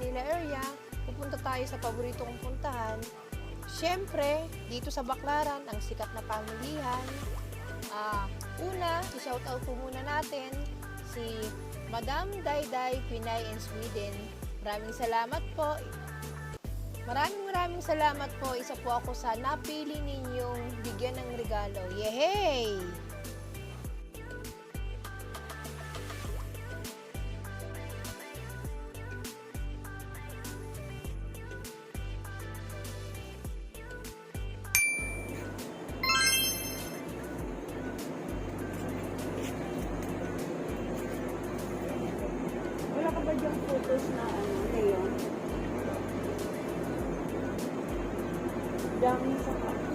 Manila area, pupunta tayo sa paborito kong puntahan. Siyempre, dito sa Baclaran, ang sikat na pamilihan. Una, i-shoutout po muna natin si Madam Dayday Pinay in Sweden. Maraming salamat po. Maraming salamat po. Isa po ako sa napili ninyong bigyan ng regalo. Yehey! Wala ka ba diyang photos na ano, ngayon? Dami sa lalayuan.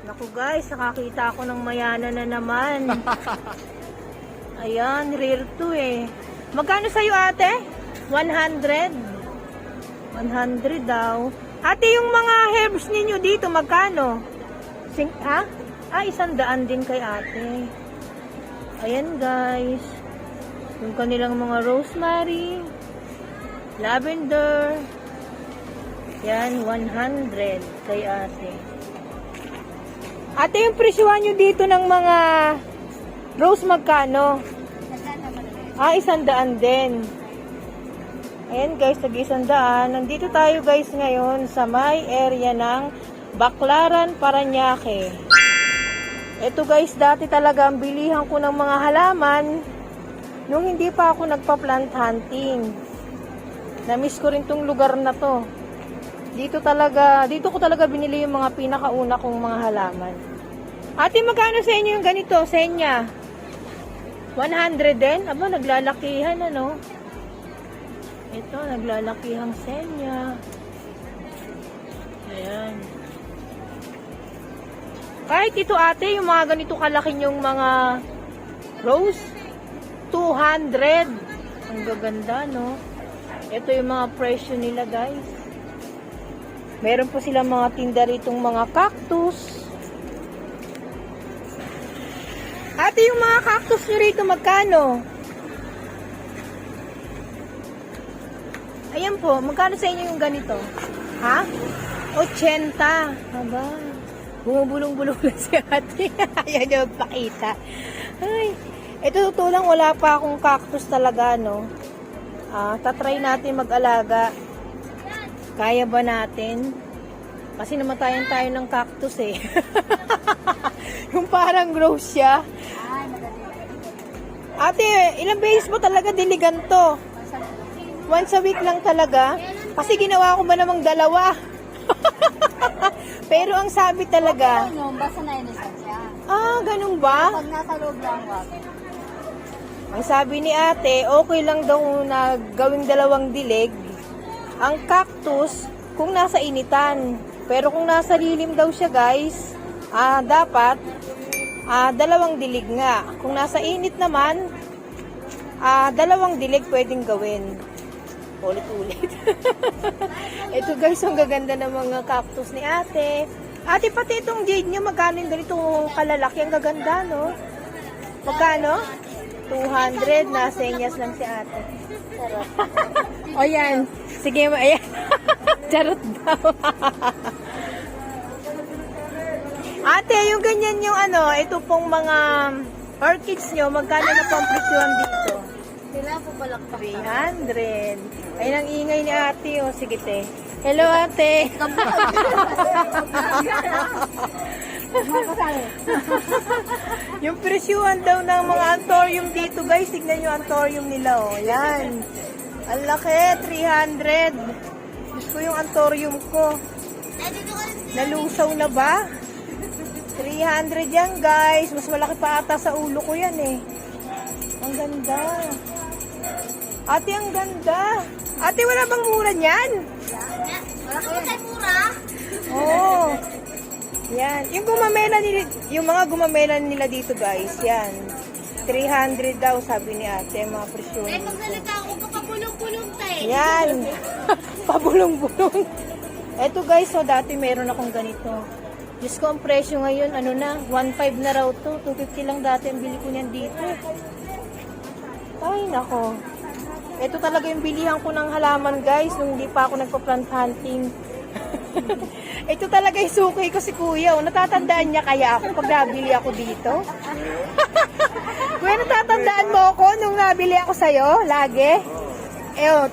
Naku guys, nakakita ako ng mayana na naman. Ayan, rare to eh. Magkano sa'yo ate? 100? 100 daw. Ate, yung mga herbs ninyo dito, magkano? Ha? 100 din kay ate. Ayan guys. Yung kanilang mga rosemary, lavender. Yan, 100 kay ate. Ate, yung presyuhan nyo dito ng mga rose magkano? 100 din. Ayan guys, tag-100. Nandito tayo guys ngayon sa may area ng Baclaran, Parañaque. Ito guys, dati talaga ang bilihan ko ng mga halaman nung hindi pa ako nagpa-plant hunting. Na-miss ko rin tong lugar na to. Dito ko talaga binili yung mga pinakauna kong mga halaman. Ate, magkano sa inyo yung ganito? Senya? 100 din? Aba, naglalakihan ano? Ito, naglalakihang senya. Ayan. Kahit ito ate, yung mga ganito kalaki yung mga rose, 200. Ang gaganda, no? Ito yung mga presyo nila, guys. Meron po silang mga tinda ritong mga cactus. Ate, yung mga cactus nyo rito, magkano? Ayan po, magkano sa inyo yung ganito? Ha? 80. Aba, bumubulong-bulong na si ate. Ayaw niya magpakita. Ay, ito totoo lang, wala pa akong cactus talaga, no? Tatry natin mag-alaga. Kaya ba natin? Kasi namatayan tayo ng cactus eh. Yung parang gross siya. Ate, ilang beses mo talaga diligan to? Once a week lang talaga? Kasi ginawa ko ba namang dalawa? Pero ang sabi talaga... Basta nainisan siya. Ganun ba? Pag nasa loob lang, wag. Ang sabi ni ate, okay lang daw na gawing dalawang dilig. Ang cactus, kung nasa initan. Pero kung nasa lilim daw siya guys, dapat dalawang dilig nga. Kung nasa init naman, dalawang dilig pwedeng gawin. Ulit-ulit. Ito guys, ang gaganda ng mga cactus ni ate. Ate, pati itong jade nyo, magkano yung ganito kalalaki? Ang gaganda, no? Magkano? 200. Nasenyas lang si ate. O yan. Sige, ayan. Charot daw. Ate, yung ganyan yung ito pong mga orchids nyo, magkano na pang presyuhan dito? Sila po palakpak. 300. Ayun ang ingay ni ate, oh. Sige, te. Hello, ate. Yung presyuhan daw ng mga anthurium dito, guys. Tignan nyo anthurium nila, oh. Yan. Ang laki, 300. Diyos ko yung antorium ko. Nalusaw na ba? 300 yan guys. Mas malaki pa ata sa ulo ko yan eh. Ang ganda. Ate, ang ganda. Ate, wala bang mura niyan? Wala ko tayo mura. Oo. Yan. Yung mga gumamela nila dito guys. Yan. 300 daw sabi ni ate. Mga presyo. Magsalita ako kapapulong-pulong tayo. Yan. Pabulong-bulong. Eto guys, so dati meron akong ganito. Diyos ko, ang presyo ngayon, ano na, 1.5 na raw to. 250 lang dati ang bili ko niyan dito. Ay, nako. Ito talaga yung bilihan ko ng halaman guys, nung hindi pa ako nagpa-plant hunting. Ito talaga yung suki ko si kuya. Natatandaan niya kaya ako pag nabili ako dito? Kuya, natatandaan mo ako nung nabili ako sa'yo? Lagi?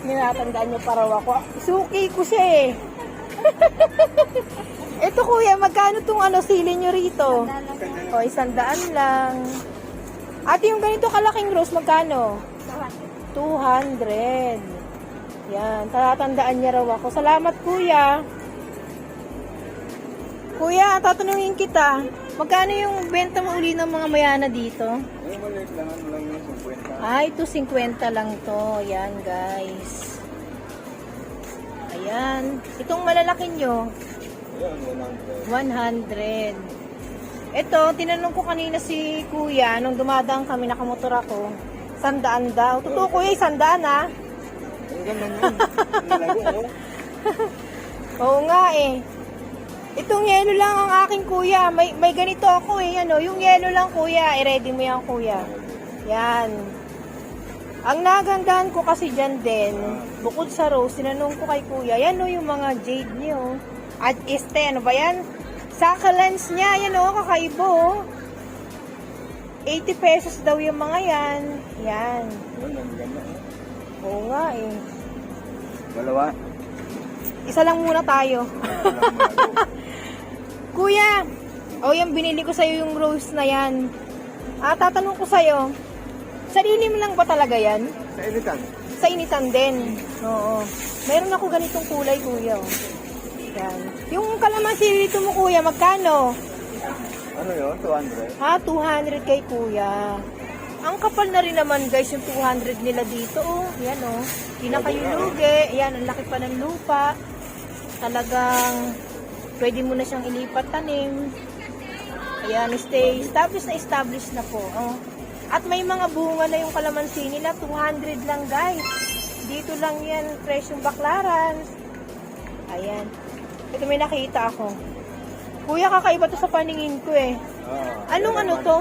Tinatandaan niyo pa raw ako. Suki ko siya eh. Ito kuya, magkano tong sili nyo rito? O, 100 lang. Ate, yung ganito kalaking rose, magkano? 200. Yan, tatandaan niya raw ako. Salamat kuya. Kuya, tatanungin kita. Magkano yung benta mo uli ng mga mayana dito? Maliit lang yung 50. Ay, ito 50 lang to. Yan guys. Ayan. Itong malalaki nyo, Ayan, 100. Ito, tinanong ko kanina si kuya, nung dumadaan kami, nakamotor ako, 100 daw. Totoo kuya, 100 ha? Ang ganda niyan. Nalago, oh. Oo nga eh. Itong yelo lang ang aking kuya. May ganito ako eh. Yung yelo lang kuya. I-ready mo yan kuya. Yan. Ang nagandahan ko kasi dyan din, bukod sa rose, tinanong ko kay kuya, yan yung mga jade niyo. At ano ba yan? Succulents niya, yan kakaibo. 80 pesos daw yung mga yan. Yan. Yun, ang ganda, oh. Oo nga eh. Dalawa. Isa lang muna tayo. Kuya, yung binili ko sa'yo yung rose na yan. Tatanong ko sa'yo, sarili mo lang ba talaga yan? Sa initan. Sa initan din. Oo. Meron ako ganitong kulay, kuya. Yan. Yung kalamansi dito mo, kuya, magkano? Ano yun? 200? 200 kay kuya. Ang kapal na rin naman, guys, yung 200 nila dito. Yan, Hindi na kayo lugi. Yan, ang laki pa ng lupa. Talagang pwede mo na siyang ilipat tanim. Ayan, established na po. At may mga bunga na yung kalamansi nila, 200 lang guys. Dito lang yan, presyong baklaran. Ayan. Ito may nakita ako. Kuya, kakaiba to sa paningin ko eh. Anong to?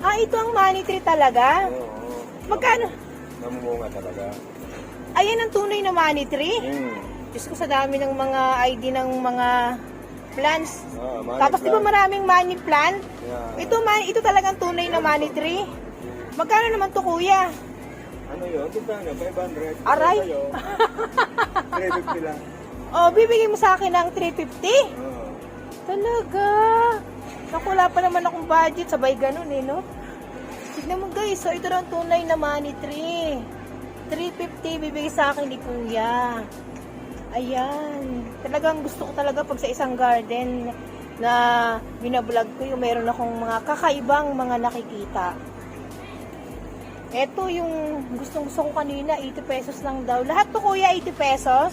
Ito ang money tree talaga? Oo. Magkano? Namunga talaga. Ayan ang tunay na money tree? Diyos ko, sa dami ng mga ID ng mga plants. Tapos di ba maraming money plant? Yeah. Ito talagang tunay na money tree. Magkano naman to kuya? Ano yun? Tignan nyo, 500. Aray. 350 lang. Bibigay mo sa akin ng 350? Oo. Talaga? Naku, wala pa naman akong budget. Sabay ganun no? Tignan mo guys, so ito lang tunay na money tree. 350 bibigay sa akin ni kuya. Ayan. Talagang gusto ko talaga pag sa isang garden na binablog ko, yung meron akong mga kakaibang mga nakikita. Ito yung gustong-gusto ko kanina, 80 pesos lang daw. Lahat to kuya, 80 pesos?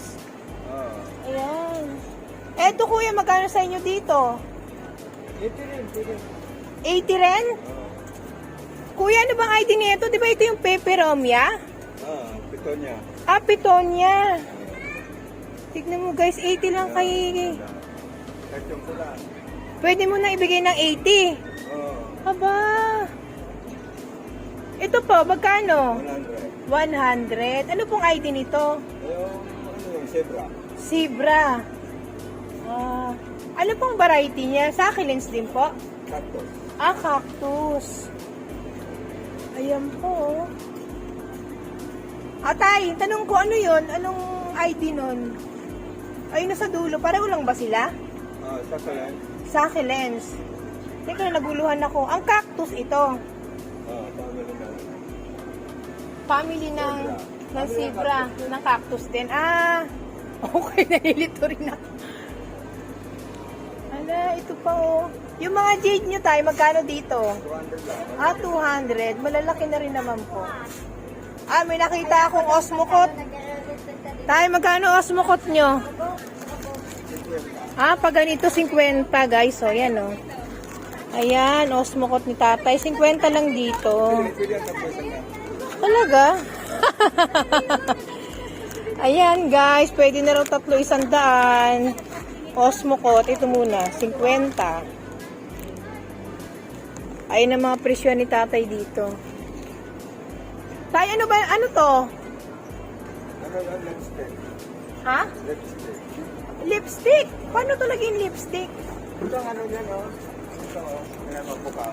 Oo. Ayan. Ito kuya, magkano sa inyo dito? 80 rin, 80 rin? Oo. Kuya, ano bang ID nito? Di ba ito yung peperomia? Pitonia. Pitonia. Tignan mo guys, 80 lang kay... Kahit yung pula. Pwede mo na ibigay ng 80. Oo. Aba. Ito po, magkano? 100. 100. Ano pong ID nito? Ano yung zebra? Zebra. Ano pong variety niya? Succulents din po? Cactus. Cactus. Ayan po. Atay, tanong ko ano yun? Anong ID nun? Ay, nasa dulo. Pareho lang ba sila? Succulent. Succulents. Teka, naguluhan ako. Ang cactus ito. Family na. Family ng zebra. Ng cactus din. Okay, nalilito rin ako. Ala, ito pa oh. Yung mga jade nyo tayo, magkano dito? 200 lang. Ah, 200. Malalaki na rin naman po. Ah, may nakita akong osmocot. Tayo, magkano osmocot nyo? Ah, pag ganito, 50 guys. So, yan oh. Ayan, osmocot ni tatay. 50 lang dito. Pwede ang tapos na. Talaga? Ayan guys, pwede na raw 300. Osmocot, ito muna, 50. Ayun ang mga presyo ni tatay dito. Tay, ano ba? Ano to? Ano lang, lipstick. Ha? Lipstick. Lipstick? Paano to laging lipstick? Ito ang ano yan, oh. Ito, oh. Kaya magbuka.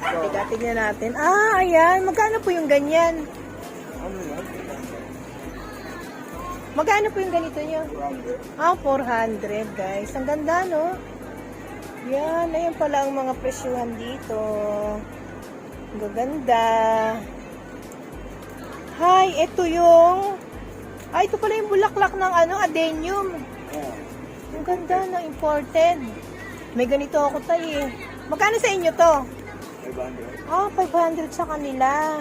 So, Teka, tignan natin. Ah, ayan. Magkano po yung ganyan? ano yan? Magkano po yung ganito nyo? 200. Ah, 400 guys. Ang ganda, no? Yan, ayan pala ang mga presyuhan dito. Ang gaganda. Hi, ito yung... Ay, ito pala yung bulaklak ng ano, adenium. Oh. Ang ganda ng imported. May ganito ako tayo eh. Magkano sa inyo to? 500. Ah, 500 sa kanila.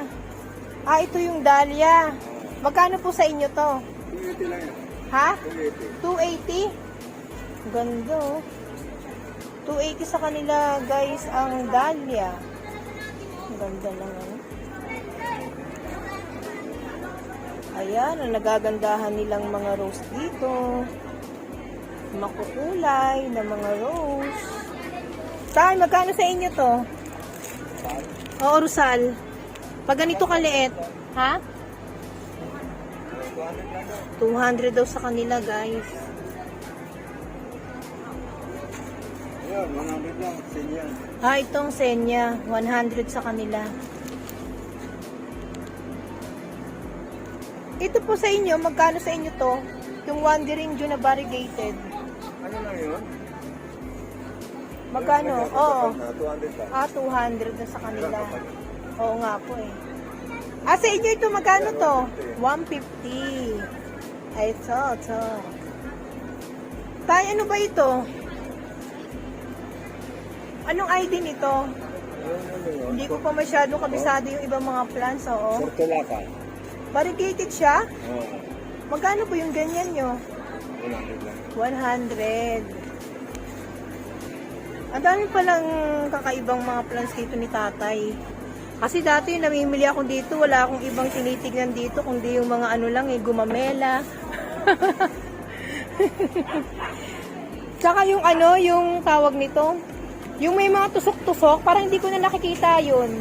Ah, ito yung dahlia. Magkano po sa inyo to? 280 lang yan. Ha? 280. 280? Ganda oh. 280 sa kanila guys ang dahlia. Ang ganda lang ano. Ayan, ang nagagandahan nilang mga rose dito. Makukulay na mga rose. Tay, magkano sa inyo to? Oo, Rosal. Pag ganito kaliit, ha? 200 daw sa kanila, guys. Ayan, 100 lang. Sinyan. Ah, itong senya, 100 sa kanila. Ito po sa inyo, magkano sa inyo to? Yung Wandering Dew na variegated. Ano lang yun? Magkano? Oo. 200 lang. Ah, 200 na sa kanila. Oo nga po eh. Ah, sa inyo ito, magkano to? 150. Ay, ito. Tay, ano ba ito? Anong ID nito? Ano yun? Hindi ko pa masyado kabisado yung ibang mga plants, oo. Portulaca. Variegated siya? Oo. Magkano po yung ganyan nyo? 100 lang. 100. Ang dami palang kakaibang mga plants dito ni tatay. Kasi dati namimili ako dito, wala akong ibang tinitignan dito, kundi yung mga ano lang gumamela. Tsaka yung ano, yung tawag nito, yung may mga tusok-tusok, parang hindi ko na nakikita yun.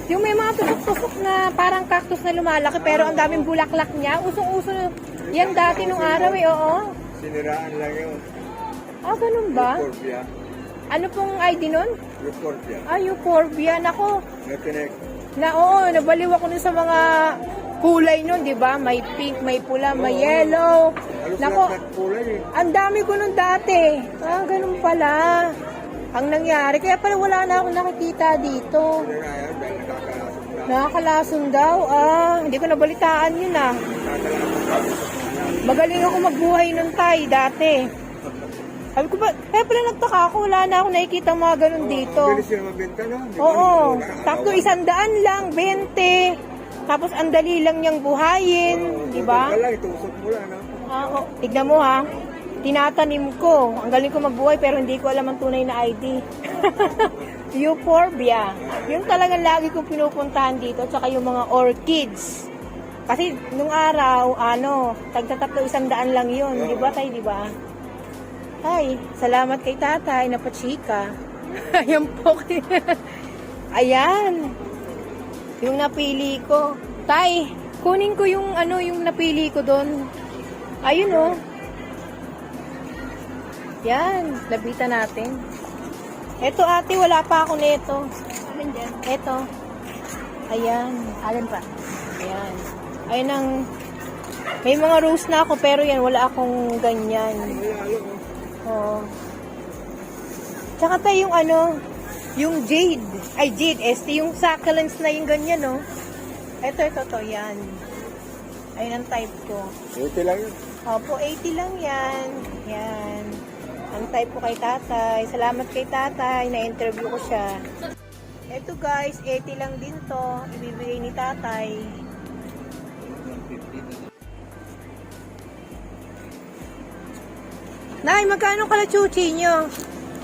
Yung may mga tusok-tusok na parang cactus na lumalaki, pero ang daming bulaklak niya. Usong-uso yan dati nung araw eh, oo. Siniraan lang yun. Ah, ganun ba? Euphorbia. Ano pong ID nun? Euphorbia. Ah, Euphorbia. Nako, Natinek. oo, nabaliw ako nun sa mga kulay nun, di ba? May pink, may pula, may yellow. Halos Nako, lahat ng kulay eh. ang dami ko nun dati. Ah, ganun pala. Ang nangyari, kaya pala wala na akong nakikita dito. Siniraan dahil nakakalasok na. Nakakalason daw. Ah, hindi ko nabalitaan yun ah. Magaling ako magbuhay nun tay, dati. Sabi ko ba, kaya pala nagtaka ako, wala na akong nakikita mga ganun dito. Ang bilis yung mabenta no? Di ba? Oo, Wala, takto 100 lang, 20. Tapos ang dali lang niyang buhayin, di ba? Wala, itusok mo lang no? Ah, oh, tignan mo ha. Tinatanim ko. Ang galing ko magbuhay pero hindi ko alam ang tunay na ID. Euphorbia. Yung talagang lagi kong pinupuntahan dito. Tsaka yung mga orchids. Kasi nung araw, tagtatatlo 100 lang yun. Di ba tayo, di ba? Ay, salamat kay tatay na pachika. Ayan po. Ayan. Yung napili ko. Tay, kunin ko yung yung napili ko doon. Ayun oh. Yan, labitan natin. Eto ate, wala pa ako nito. Alin dyan? Eto. Ayan. Alin pa? Ayan. Ayun ang... May mga rose na ako, pero yan, wala akong ganyan. Oo. Tsaka tayo yung yung jade. Ay, jade. Yung succulents na yung ganyan, no? Ito, yan. Ayun ang type ko. 80 lang yun. Opo, 80 lang yan. Yan. Antay po kay tatay. Salamat kay tatay. Na-interview ko siya. Ito guys, 80 lang din to. Ibibigay ni tatay. Nay, magkano kala chuchi nyo?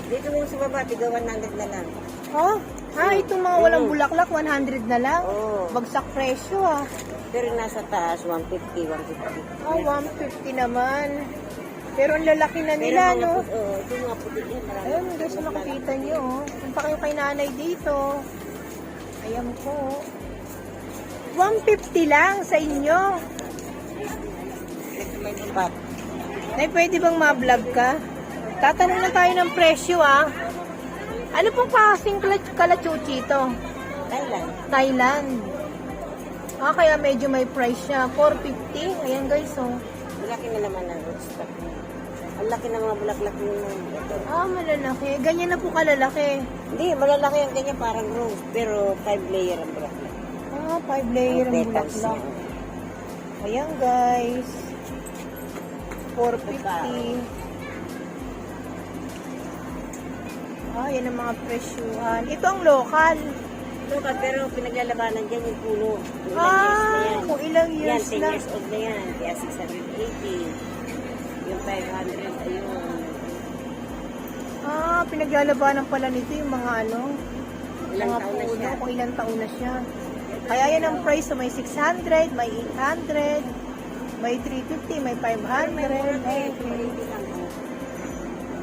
Dito mo sa baba, tiga 100 na lang. Oh, itong mga walang bulaklak, 100 na lang. Oo. Bagsak presyo ah. Pero nasa taas, 150, 150. Oh, 150 naman. Pero ang lalaki na nila, no? Oo, ito mga puti yun. Ayun, guys, nakikita nyo, oh. Punta kayo kay nanay dito. Ayan po. 150 lang sa inyo. May impact. Nay, pwede bang ma-vlog ka? Tatanong na tayo ng presyo, ah. Ano pong klaseng kalachuchi ito? Thailand. Thailand. Kaya medyo may price siya. 450. Ayan, guys, oh. Malaki na naman ang rootstock. Ang laki ng mga bulaklak yung ito. Malalaki. Ganyan na po kalalaki. Hindi, malalaki ang ganyan parang rose. Pero 5 layer ang bulaklak. 5 layer ang Petals bulaklak. niya. Ayan, guys. 450. Yan ang mga presyuhan. Ito ang local. Local, pero pinaglalabanan dyan yung puno. Kung ilang years na yan. Kung ilang Yan, years 10 na. years old na yan. Kaya 680. Yung 500, ayun. Pinaglalabanan pala nito yung mga ano. Ilang Mga taon na puno, siya. kung ilang taon na siya. Kaya yan ang price. So, may 600, may 800, may 350, may 500.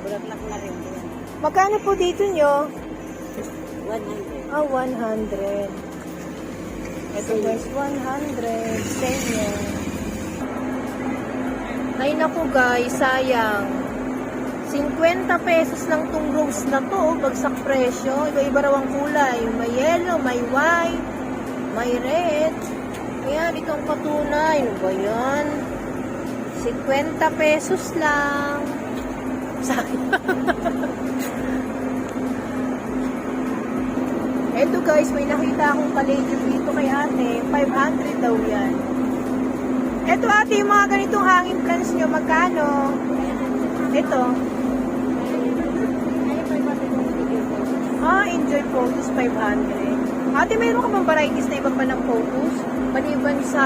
Bulaklak na rin yan. Magkano po dito nyo? 100. 100. Ito guys, 100. Senyo. Ay naku guys, sayang. 50 pesos lang tong rose na to. Bagsak presyo. Iba-iba raw ang kulay. May yellow, may white, may red. Ayan, itong patunay. Ano ba yan? 50 pesos lang. Sayang. Eto guys, may nakita akong palladium dito kay ate. 500 daw yan. Eto ate, yung mga ganitong hanging plants nyo, magkano? Ito. Enjoy Photos 500. Ate, mayroon ka bang varieties na iba pa ng Photos? Maliban sa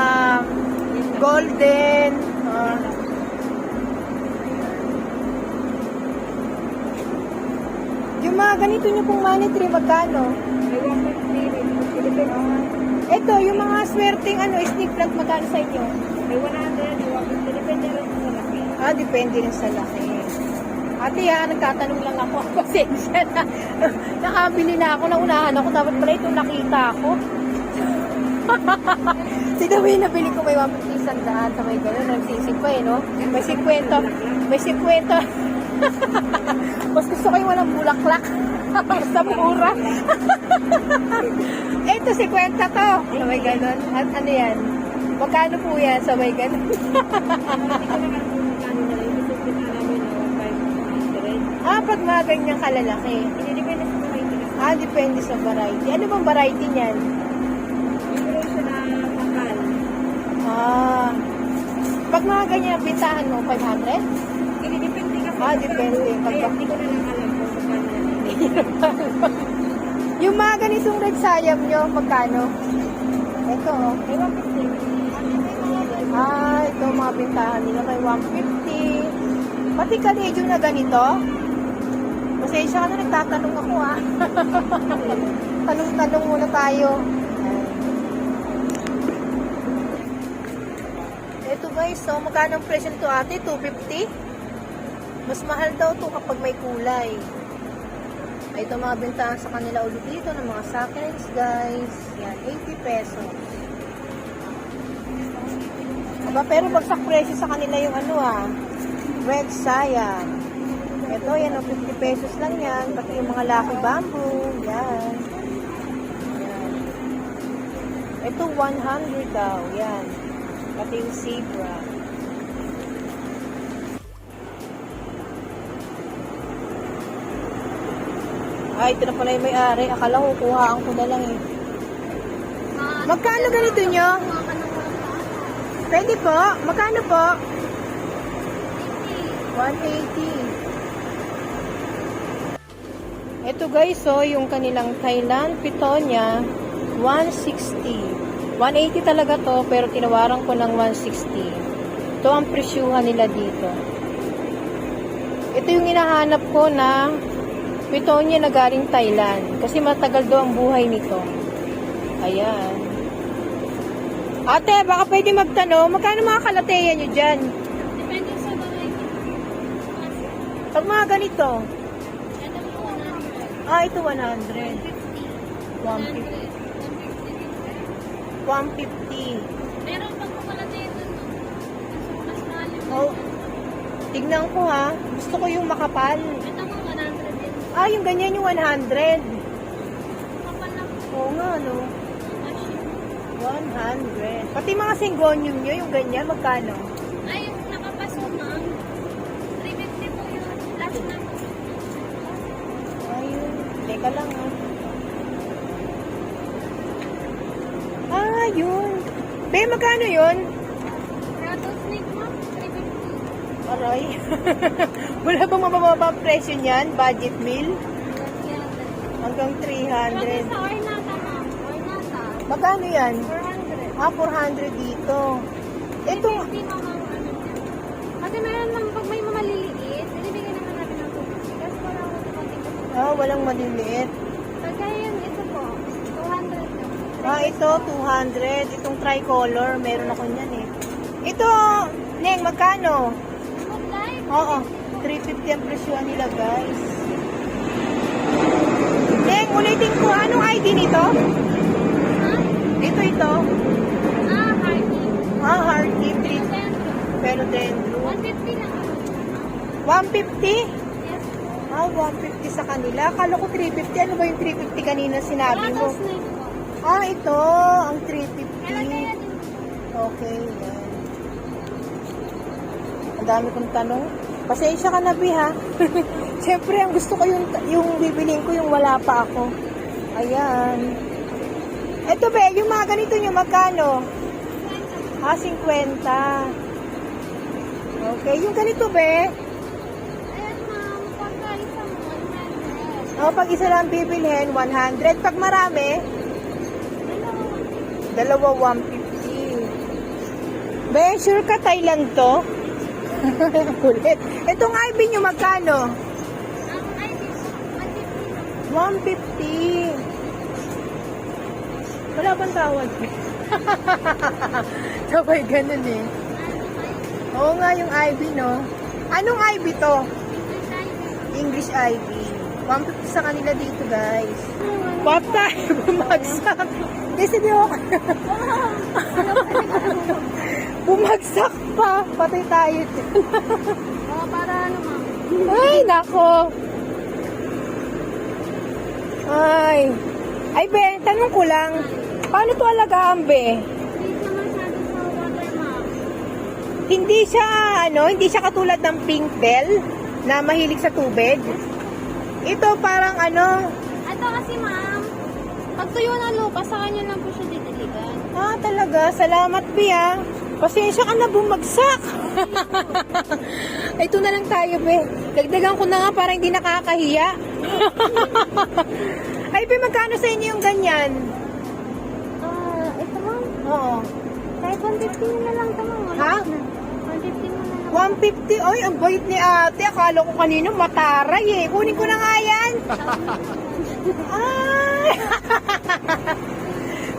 golden. Yung mga ganito nyo pong money tree, magkano? Ito, yung mga swerteng snake plant, magkano sa inyo? May 100, 150, depende rin sa laki. Depende rin sa laki. Ate, nagtatanong lang ako. Pasensya na. Nakabili na ako, naunahan ako. Dapat pala itong nakita ako. Sinawin, nabili ko may 150 sandaan. Sabay gano'n, nagsisig pa no? May 50. May 50. Mas gusto ko yung walang bulaklak. Basta mura. Ito, 50 to. Sabay gano'n. At ano yan? Magkano po yan? Sabay gano'n. Pag mga ganyang kalalaki. Depende sa variety. Depende sa variety. Ano bang variety niyan? Meron siya na makal. Pag mga ganyan, bintahan mo, 500? Hindi, depende ka Depende. Kaya hindi ko na lang alam kung magkano. Yung mga ganitong red sayam nyo, magkano? Ito, oh. May 150. Ito mga bintahan nila, may 150. Pati kaledium na ganito. Pasensya ka na, nagtatanong ako Tanong-tanong muna tayo. Ito guys, so magkano ang presyo nito ate? 250? Mas mahal daw to kapag may kulay. Ito mga bintahan sa kanila ulit dito ng mga succulents guys. Yan, 80 pesos. Pero bagsak presyo sa kanila yung red sayam. Ito, yan, 50 pesos lang yan. Pati yung mga lucky bamboo. Yan. Ito, 100 daw. Yan. Pati yung zebra. Ito na pala yung may-ari. Akala ko, kuhaan ko na lang eh. Magkano ganito nyo? Pwede po? Magkano po? 180. Ito guys, so yung kanilang Thailand Pitonia, 160. 180 talaga to, pero tinawaran ko ng 160. Ito ang presyuhan nila dito. Ito yung hinahanap ko na Pitonia na galing Thailand. Kasi matagal daw ang buhay nito. Ayan. Ate, baka pwede magtanong, magkano mga kalateya nyo dyan? Depende sa variety. Pag mga ganito, Ito po 100. ito 100. 150. 150. Meron pag kumalate ito, no? Mas mahal yung Oh, tignan ko ha. Gusto ko yung makapal. ito po 100 din. Yung ganyan yung 100. Kapal lang po. Oo nga, no? Cash. 100. Pati mga singgonium nyo, yung ganyan, magkano? Ay, yung nakapaso, ma'am. 350 po yun. Last na po. Ayun. Teka lang, ha. Yun. Be, magkano yun? Rattlesnake, ma'am. 350. Aray. Wala bang mababa presyo niyan? Budget meal? Hanggang 300. Sa Ornata, ma'am. Ornata. Magkano yan? 400. 400 dito. Ito, 350, ma'am. Kasi meron lang, pag may maliliit, binibigyan naman natin ng 250. Kasi wala ko tumating. walang maliliit. Pagkaya yun, ito po, 200 lang. Ito, 200. Itong tricolor, meron ako niyan eh. Ito, Neng, magkano? Good life. Oo, 350 ang presyo nila, guys. Neng, ulitin ko, anong ID nito? Ito. Hardy. Hardy. Centro. Pero dentro. 150 lang. 150? Yes. 150 sa kanila. Akala ko 350. Ano ba yung 350 kanina sinabi mo? Rattlesnake po. Ito, ang 350. Kaya din. Okay, yan. Ang dami kong tanong. Pasensya ka na, Bi, ha? Siyempre, ang gusto ko yung bibiling ko, yung wala pa ako. Ayan. Ito, Be, yung mga ganito nyo, magkano? 50. Okay, yung ganito, Be. Ayan, ma'am. Pagka isang 100. Pag isa lang bibilhin, 100. Pag marami, dalawa 150. Be, sure ka Thailand to? Kulit. Itong IB nyo magkano? Ang ID, 150 lang. 150. Wala bang tawad? Sabay ganun eh. Oo nga yung IB, no? Anong IB to? English IB. 150 sa kanila dito, guys. Patay, bumagsak. Kasi di ako. Bumagsak pa. Patay tayo. Para ano, ma'am? Ay, nako. Ay, Be, tanong ko lang. Paano to alagaan, Be? Please naman sabi sa water, ma'am. Hindi siya katulad ng pink bell na mahilig sa tubig. Ito parang Ito kasi, ma'am, pag tuyo na lupa, sa kanya lang po siya didiligan. talaga. Salamat, Be, ah. Pasensya ka na bumagsak. Ito na lang tayo, Be. Dagdagan ko na nga para hindi nakakahiya. Ay, Be, magkano sa inyo yung ganyan? Ito, ma'am. Oo. Kahit 150 na lang ito, ma'am. Ha? 150 na lang. 150? Ay, ang bait ni ate. Akala ko kanina mataray eh. Kunin ko na nga yan. Ay!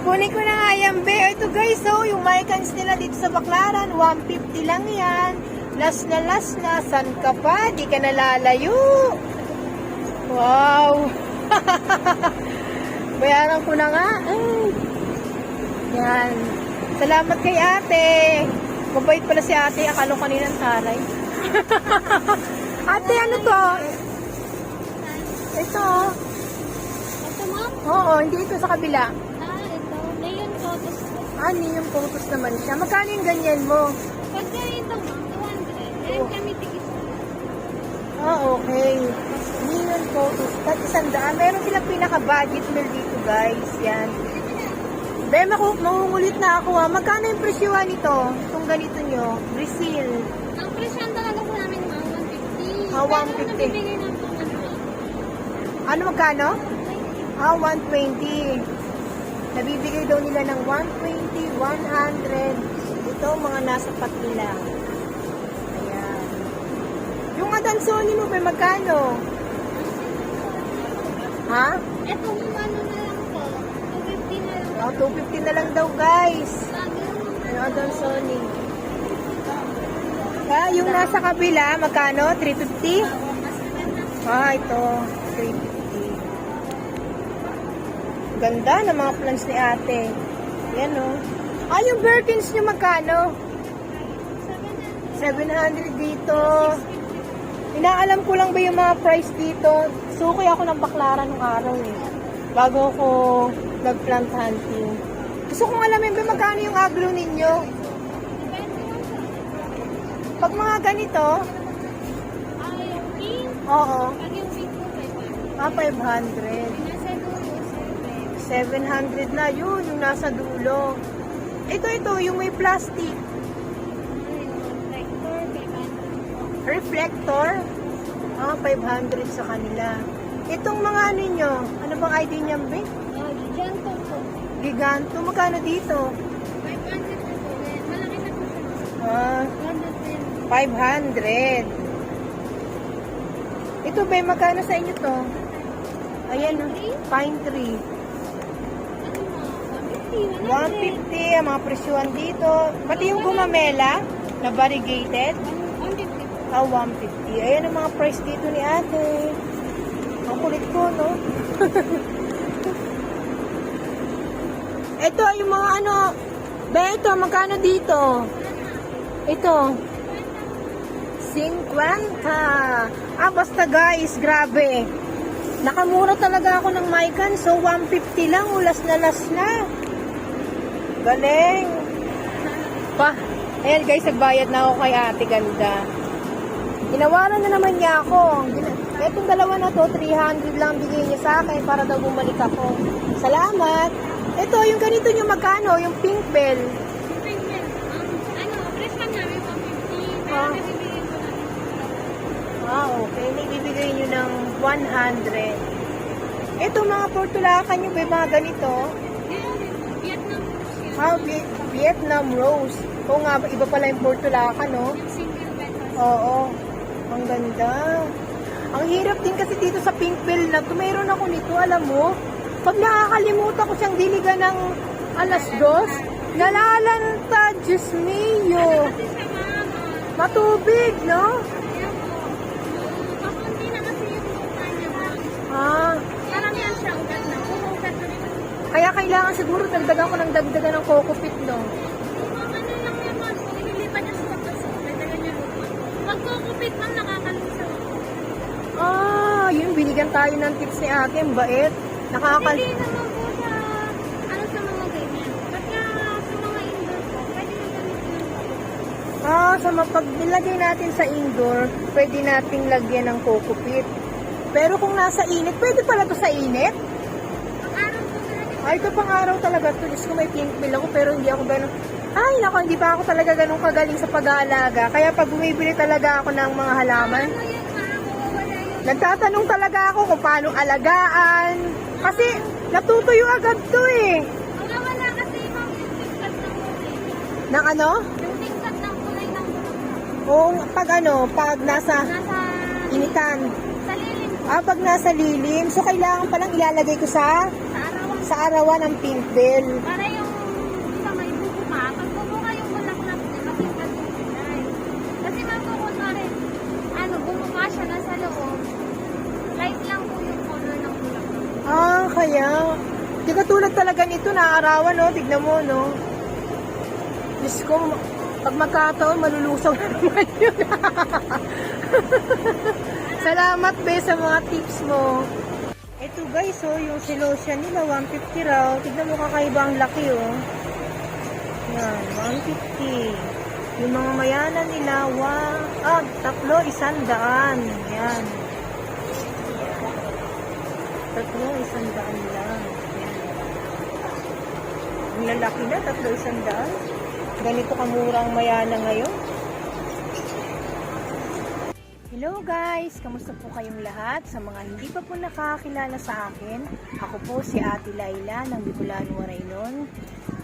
Kunin ko na nga yan, Be. Ito guys, yung Mycans nila dito sa Baclaran, 150 lang yan. Last na. San ka pa? Di ka nalalayo. Wow. Bayaran ko na nga. Ay. Yan. Salamat kay ate. Mabait pala si ate. Akala ko kanina taray. Ate, ano to? Ito. Ito, ma'am. Oo, hindi ito sa kabila. Ito. Neon photos po. Yung photos naman siya. Magkano yung ganyan mo? Pagka ito, ma'am, 200. Ayan kami tigis. Okay. Neon photos. At 100. Meron silang pinaka-budget meal dito, guys. Yan. Be, mangungulit na ako, ha. Magkano yung presyuhan nito? Itong ganito nyo. Brazil. Ang presyon talaga sa namin, ma'am, 150 Ah, Pero 150. nabibigay ng 200. Ano magkano? Ah, 120. Nabibigay daw nila ng 120, 100. Ito, mga nasa pat nila. Ayan. Yung Adansoni mo, may magkano? Ha? Ito, yung ano na lang po. 250 na lang. Oh, 250 na lang daw, guys. Sabi mo. Ano, Adansoni. Ah, yung nasa kabila, magkano? 350? Mas maganda. Ah, ito. 350. Ganda ng mga plants ni ate. Yan, oh. Ah, yung Birkins nyo magkano? 700 dito. Inaalam ko lang ba yung mga price dito? Suki ako ng baklaran nung araw eh. Bago ako nag-plant hunting. Gusto kong alamin ba magkano yung aglo ninyo? Pag mga ganito, Ah, yung pink. oo. Pag yung pink po, Ah, 500. nasa dulo, 700 na yun, yung nasa dulo. Ito, yung may plastic. Reflector. Ah, 500 sa kanila. Itong mga ano nyo, ano bang ID niya, Be? Giganto po. Giganto, magkano dito? 500 po po. Malaki na po siya. Ah, 110. 500. Ito, Be, magkano sa inyo to? Ayan, pine tree. Ano mo? 150. 150 ang mga presyuhan dito. Pati yung gumamela na variegated. 150 po. Ah, 150. Ayan ang mga price dito ni ate. Ang kulit ko, no? Ito, yung mga ano. Be, ito, magkano dito? Ito. 50. Ah, basta guys, grabe. Nakamura talaga ako ng Mican, so 150 lang, ulas na las na. Galing. Pa, ayan guys, nagbayad na ako kay ate, ganda. Ginawaran na naman niya ako. Itong dalawa na to, 300 lang bigay niya sa akin para daw bumalik ako. Salamat. Ito, yung ganito nyo magkano, yung pink bell. Ano, press pa namin 150. Pero Ah. nabibigay ko na. Ah, okay. Ibibigay nyo ng 100. Ito, mga portulakan nyo, may mga ganito. Ganyan din. Vietnam rose yan. Ah, Vietnam rose. Oo nga, iba pala yung portulakan, no? Yung single petals. Oo. Ang ganda. Ang hirap din kasi dito sa pink bell na to. Mayroon ako nito, alam mo. Pag nakakalimutan ko siyang diligan ng alas 2, nalalanta, Diyos mio. Kasi siya mga, Matubig, no? yan po. Kakunti na kasi yung mukha niya. Ah, Karamihan siya ugat na. Puro ugat na rin. kaya kailangan siguro dagdagan ko ng dagdagan ng coco pit, no? Ano lang naman, kung inilipan niya sa pagkaso, dagdagan niya lupa. Pag kukupit man, nakakalusaw. Ah, yun, binigyan tayo ng tips ni ate, ang bait. Hindi naman po sa, ano sa mga ganyan. Pagka sa mga indoor po, pwede na gamitin yung coco. Ah, sa pag nilagay natin sa indoor, pwede nating lagyan ng coco pit. Pero kung nasa init, pwede pala to sa init? Ang araw po talaga. Ay, ito pang araw talaga to. Diyos ko, may pink bill ako, pero hindi ako ganun. Ay, nako, hindi pa ako talaga ganun kagaling sa pag-aalaga. Kaya pag bumibili talaga ako ng mga halaman, Ano yan, parang mawawala yung nagtatanong talaga ako kung paano alagaan. Kasi, natutuyo agad to eh. mawawala kasi yung tingkat ng kulay. Nang ano? Yung tingkat ng kulay ng bulok. Oo, pag ano, pag nasa Nasa initan. sa lilim po, Ah, pag nasa lilim. So, kailangan palang ilalagay ko sa sa arawan. arawan ng pink bell. Para yung, di ba may bubuka, pag bubuka yung bulaklak, di ba tingkat yung kulay. Kasi magkukunwa rin, ano, bumuka siya nasa loob. Light lang po yung color ng bulaklak. Ah, kaya. Di katulad talaga nito, naarawan, no? Tignan mo, no? Diyos ko, pag magkataon, malulusaw na naman yun. Salamat, be, sa mga tips mo. Ito, guys, oh, yung silosia nila, 150 raw. Tignan mo, kakaiba ang laki, oh. Yan, 150. Yung mga mayanan nila, tatlo, 100. Yan. Tatlo, 100 lang. Yan. Ang lalaki na, tatlo, 100. Ganito kamurang mayana ngayon. Hello Hello guys! Kamusta po kayong lahat? Sa mga hindi pa po nakakilala sa akin, ako po si Ate Laila ng Bicolano Waraynon.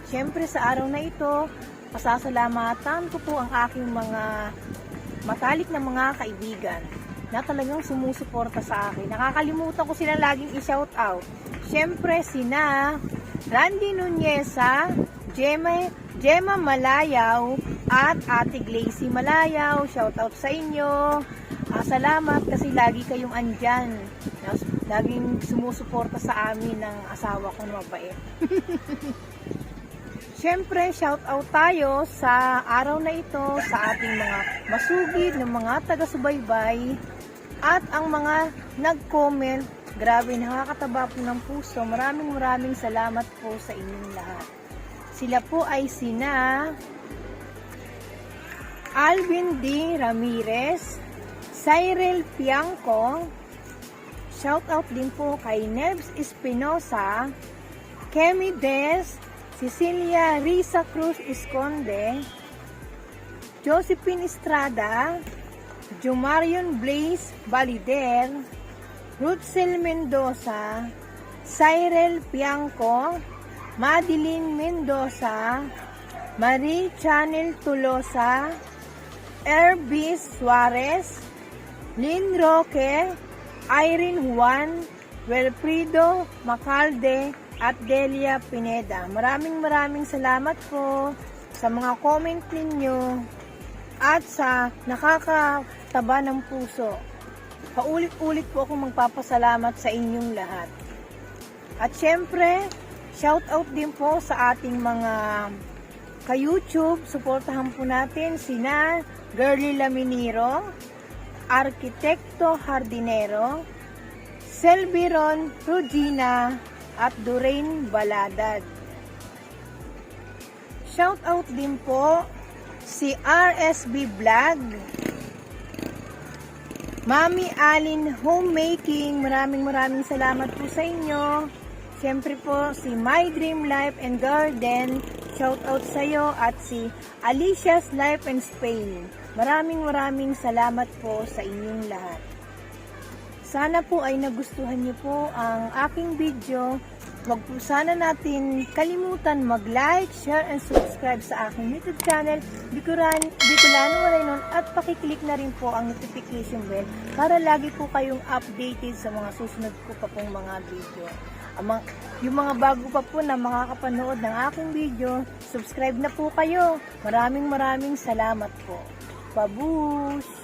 Siyempre sa araw na ito, pasasalamatan ko po ang aking mga matalik na mga kaibigan na talagang sumusuporta sa akin. Nakakalimutan ko sila laging i-shout out. Siyempre sina Randy Nuneza, Gemma Malayaw, at Ate Glacy Malayaw. Shout out sa inyo. Salamat kasi lagi kayong andyan. Laging sumusuporta sa amin ng asawa ko na mabait. Siyempre, shout out tayo sa araw na ito sa ating mga masugid ng mga taga-subaybay at ang mga nag-comment. Grabe, nakakataba po ng puso. Maraming salamat po sa inyong lahat. Sila po ay sina Alvin D. Ramirez, Cyril Piangco, shout out din po kay Nebs Espinosa, Kemi Des, Cecilia Risa Cruz Esconde, Josephine Estrada, Jomarion Blaze Balider, Rutsel Mendoza, Cyril Piangco, Madeline Mendoza, Marie Chanel Tulosa, Erbis Suarez, Lynn Roque, Irene Juan, Wilfrido Macalde, at Delia Pineda. Maraming salamat po sa mga comment ninyo at sa nakakataba ng puso. Paulit-ulit po akong magpapasalamat sa inyong lahat. At syempre, shout out din po sa ating mga ka-YouTube. Suportahan po natin sina Girly Laminiro, Arkitekto Hardinero, Selviron Rugina, at Doreen Baladad. Shout out din po si RSB Vlog, Mami Alin Homemaking. Maraming salamat po sa inyo. Siyempre po si My Dream Life and Garden. Shout out sa iyo at si Alicia's Life and Spain. Maraming salamat po sa inyong lahat. Sana po ay nagustuhan niyo po ang aking video. Huwag po sana natin kalimutan mag-like, share, and subscribe sa aking YouTube channel, Bicolano Waraynon, at pakiclick na rin po ang notification bell para lagi po kayong updated sa mga susunod ko pa pong mga video. Yung mga bago pa po na makakapanood ng aking video, subscribe na po kayo. Maraming salamat po. Babush!